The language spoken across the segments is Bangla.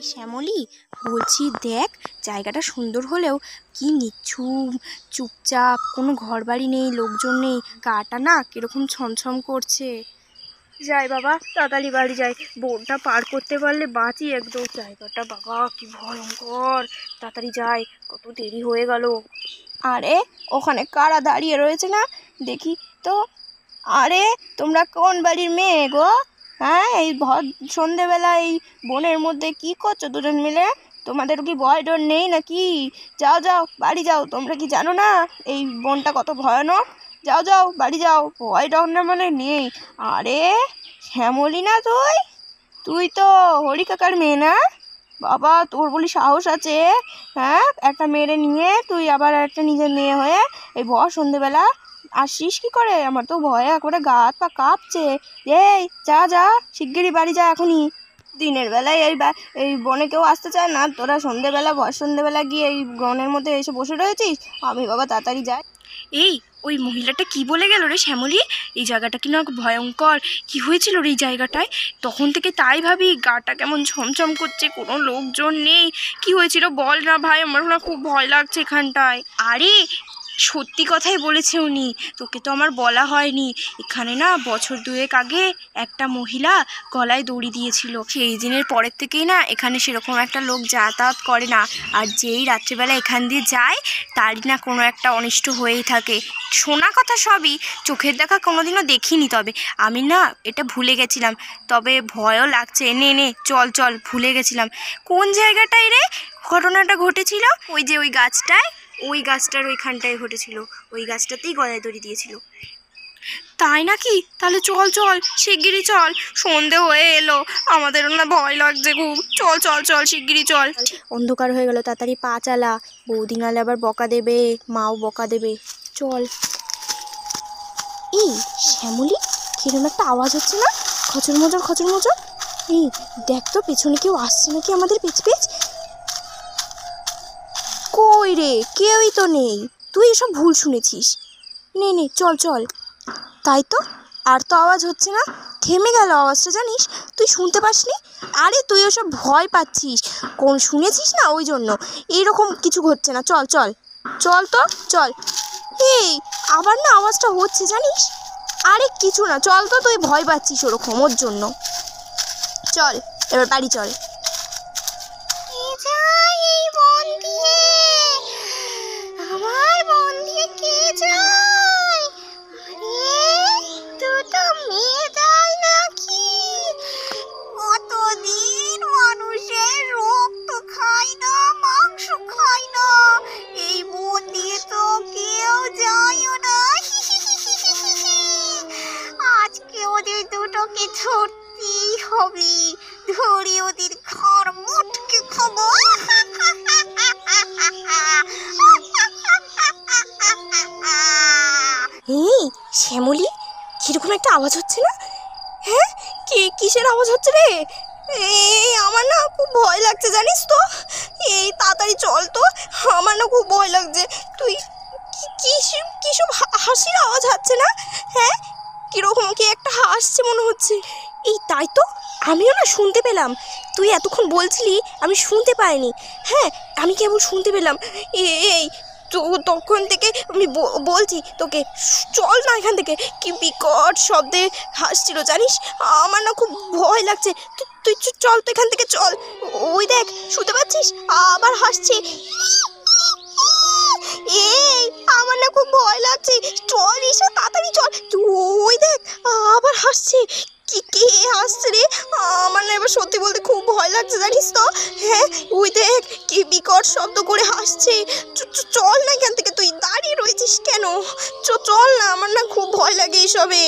শ্যামলী, বলছি দেখ, জায়গাটা সুন্দর হলেও কি নিঝুম, চুপচাপ, কোনো ঘর বাড়ি নেই, লোকজন নেই। গাটা না কিরকম ছমছম করছে। যাই বাবা, তাড়াতাড়ি বাড়ি যাই, বোনটা পার করতে পারলে বাঁচি একদম। জায়গাটা বাবা কি ভয়ঙ্কর, তাড়াতাড়ি যাই, কত দেরি হয়ে গেল। আরে ওখানে কারা দাঁড়িয়ে রয়েছে না দেখি তো। আরে তোমরা কোন বাড়ির মেয়ে গো? হ্যাঁ, এই সন্ধেবেলা এই বনের মধ্যে কি করছো দুজন মিলে? তোমাদের কি ভয় ডর নেই নাকি? যাও যাও বাড়ি যাও, তোমরা কি জানো না এই বনটা কত ভয়ানক? যাও যাও বাড়ি যাও, ভয় ডর না মানে নেই। আরে শ্যামলী না তুই? তুই তো হরি কাকার মেয়ে না? বাবা তোর বলি সাহস আছে? হ্যাঁ, একটা মেয়েরে নিয়ে তুই আবার একটা নিজের মেয়ে হয়ে এই সন্ধেবেলা আসিস কি করে? আমার তো ভয়ে একবারে গা হাত পা কাঁপছে। এই যা যা, শিগগিরই বাড়ি যা এখনই। দিনের বেলায় এই বনে কেউ আসতে চায় না, তোরা সন্ধেবেলা সন্ধেবেলা গিয়ে এই বনের মধ্যে এসে বসে রয়েছিস। আমি বাবা তাড়াতাড়ি যাই। এই ওই মহিলাটা কি বলে গেল রে শ্যামলী? এই জায়গাটা কি না ভয়ঙ্কর? কি হয়েছিল রে এই জায়গাটায়? তখন থেকে তাই ভাবি, গাটা কেমন ছমছম করছে, কোনো লোকজন নেই। কি হয়েছিল বল না ভাই, আমার না খুব ভয় লাগছে এখানটায়। আরে সত্যি কথাই বলেছে উনি, তোকে তো আমার বলা হয়নি। এখানে না বছর দুয়েক আগে একটা মহিলা গলায় দড়ি দিয়েছিল। সেই দিনের পরের থেকেই না এখানে সেরকম একটা লোক যাতায়াত করে না। আর যেই রাত্রিবেলা এখান দিয়ে যায় তারই না কোনো একটা অনিষ্ট হয়েই থাকে। শোনা কথা সবই, চোখের দেখা কোনোদিনও দেখিনি। তবে আমি না এটা ভুলে গেছিলাম, তবে ভয়ও লাগছে। নে নে চল চল, ভুলে গেছিলাম। কোন জায়গাটায় রে ঘটনাটা ঘটেছিল? ওই যে ওই গাছটায়, ওই গাছটার ওইখানটায় ঘটেছিল। ওই গাছটাতেই গলায় দড়ি দিয়েছিল। তাই নাকি? তাহলে চল চল, শিগগিরই চল, সন্ধে হয়ে এলো, আমাদেরও না ভয় লাগছে খুব। চল চল চল, শিগগিরই চল। অন্ধকার হয়ে গেল, তাড়াতাড়ি পা চালা, বৌদি নালে আবার বকা দেবে, মাও বকা দেবে। চল। এই শ্যামলী, কিরম একটা আওয়াজ হচ্ছে না? খচর মজর খচর মজর। এই দেখ তো, পেছনে কেউ আসছে নাকি আমাদের পেছ পেছ? কই রে, কেউই তো নেই। তুই এসব ভুল শুনেছিস। নে নে চল চল। তাই তো, আর তো আওয়াজ হচ্ছে না। থেমে গেল আওয়াজটা, জানিস? তুই শুনতে পাসনি? আরে তুই ওসব ভয় পাচ্ছিস, কোন শুনেছিস না ওই জন্য। এইরকম কিছু ঘটছে না, চল চল চল তো চল। এই আবার না আওয়াজটা হচ্ছে জানিস? আরে কিছু না, চল তো, তুই ভয় পাচ্ছিস ওরকম, ওর জন্য। চল এবার বাড়ি চল। আমার মন দিয়ে কে যায়? তুই তো মেয়ে যায় নাকি? কতদিন মানুষের রক্ত খায় না, মাংস খায় না, এই মন দিয়ে তো কেউ যায়ও না। আজকে ওদের দুটোকে ধরতেই হবে, ধরে ওদের ঘর মুটকে খাবো। এই শ্যামলী, কিরকম একটা আওয়াজ হচ্ছে না? হ্যাঁ, কিসের আওয়াজ হচ্ছে রে? এই আমার না খুব ভয় লাগছে জানিস তো। এই তাড়াতাড়ি চল তো, আমার না খুব ভয় লাগছে। তুই কিসব হাসির আওয়াজ হচ্ছে না? হ্যাঁ, কিরকম কি একটা হাসছে মনে হচ্ছে। এই তাই তো, আমিও না শুনতে পেলাম। তুই এতক্ষণ বলছিলি, আমি শুনতে পাইনি। হ্যাঁ, আমি কেবল শুনতে পেলাম। এই তো তখন থেকে আমি বলছি তোকে, চল না এখান থেকে। কি বিকট শব্দে হাসছিল জানিস? আমার না খুব ভয় লাগছে। তুই চল তো এখান থেকে, চল। ওই দেখ, শুনতে পাচ্ছিস? আবার হাসছে। এই আমার না খুব ভয় লাগছে, চল ঈশা তাড়াতাড়ি চল। ওই দেখ আবার হাসছে। কে হাসছে রে? আমার না এবার সত্যি বলতে খুব ভয় লাগছে জানিস তো। হ্যাঁ, ওই দেখ কি বিকট শব্দ করে হাসছে। চল না এখান থেকে, তুই দাঁড়িয়ে রয়েছিস কেন? চল না, আমার না খুব ভয় লাগে এসবে।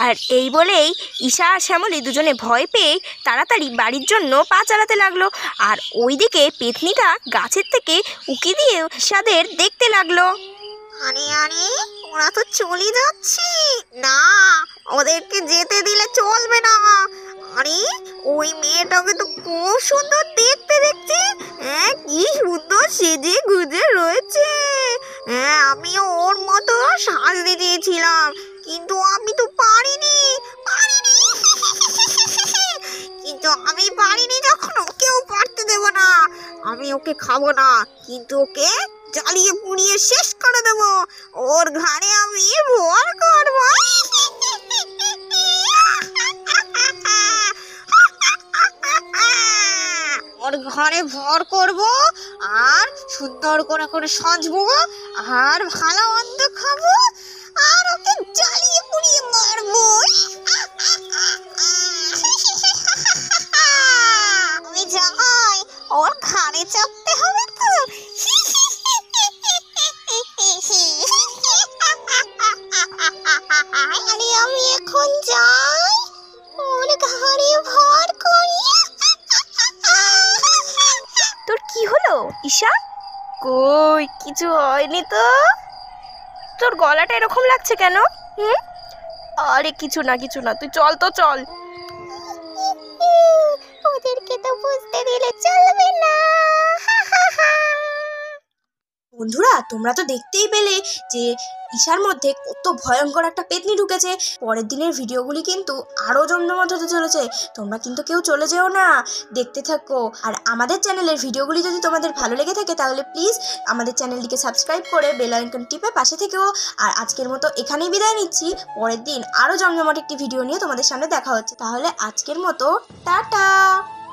আর এই বলেই ঈশা আর শ্যামলী দুজনে ভয় পেয়ে তাড়াতাড়ি বাড়ির জন্য পা চালাতে লাগলো। আর ওইদিকে পেতনিটা গাছের থেকে উকি দিয়ে ঈশাদের দেখতে লাগলো। আরে আরে, ওরা তো চলে যাচ্ছে না, ওদেরকে যেতে দিলে চলবে না। আরে ওই মেয়েটাকে তো খুব সুন্দর দেখতে দেখছি। হ্যাঁ, কি সুন্দর সেজে গুজে রয়েছে। হ্যাঁ, আমিও ওর মতো সাজতে চেয়েছিলাম, কিন্তু আমি তো পারিনি। কিন্তু আমি পারিনি যখন ওকেও পারতে দেব আমি ওকে খাবো না, কিন্তু ওকে জ্বালিয়ে পুড়িয়ে শেষ করে দেব। ওর ঘাড়ে আমি ভর করবো। ওর ঘরে ভর করব, আর সুন্দর করে করে সাজবো, আর ভালো মন্দ খাবো, আর ওকে জ্বালিয়ে পুড়িয়ে মারবো। আমি যাই, ওর ঘাড়ে চাপতে হবে তো। আরে আমি এখন যাই, ওর ঘাড়ে ভর করি। তোর কি হলো ঈশা? কই কিছু হয়নি তো। তোর গলাটা এরকম লাগছে কেন? হুম? আরে কিছু না কিছু না, তুই চল তো চল। ওদেরকে তো বুঝতে দিলে চলবে না। বন্ধুরা, তোমরা তো দেখতেই পেলে যে ঈশার মধ্যে কত ভয়ঙ্কর একটা পেতনি ঢুকেছে। পরের দিনের ভিডিওগুলি কিন্তু আরও জমজমাট হতে চলেছে। তোমরা কিন্তু কেউ চলে যেও না, দেখতে থাকো। আর আমাদের চ্যানেলের ভিডিওগুলি যদি তোমাদের ভালো লেগে থাকে তাহলে প্লিজ আমাদের চ্যানেলটিকে সাবস্ক্রাইব করে বেল আইকন টিপে পাশে থেকেও। আর আজকের মতো এখানেই বিদায় নিচ্ছি। পরের দিন আরও জমজমাট একটি ভিডিও নিয়ে তোমাদের সামনে দেখা হচ্ছে। তাহলে আজকের মতো টাটা।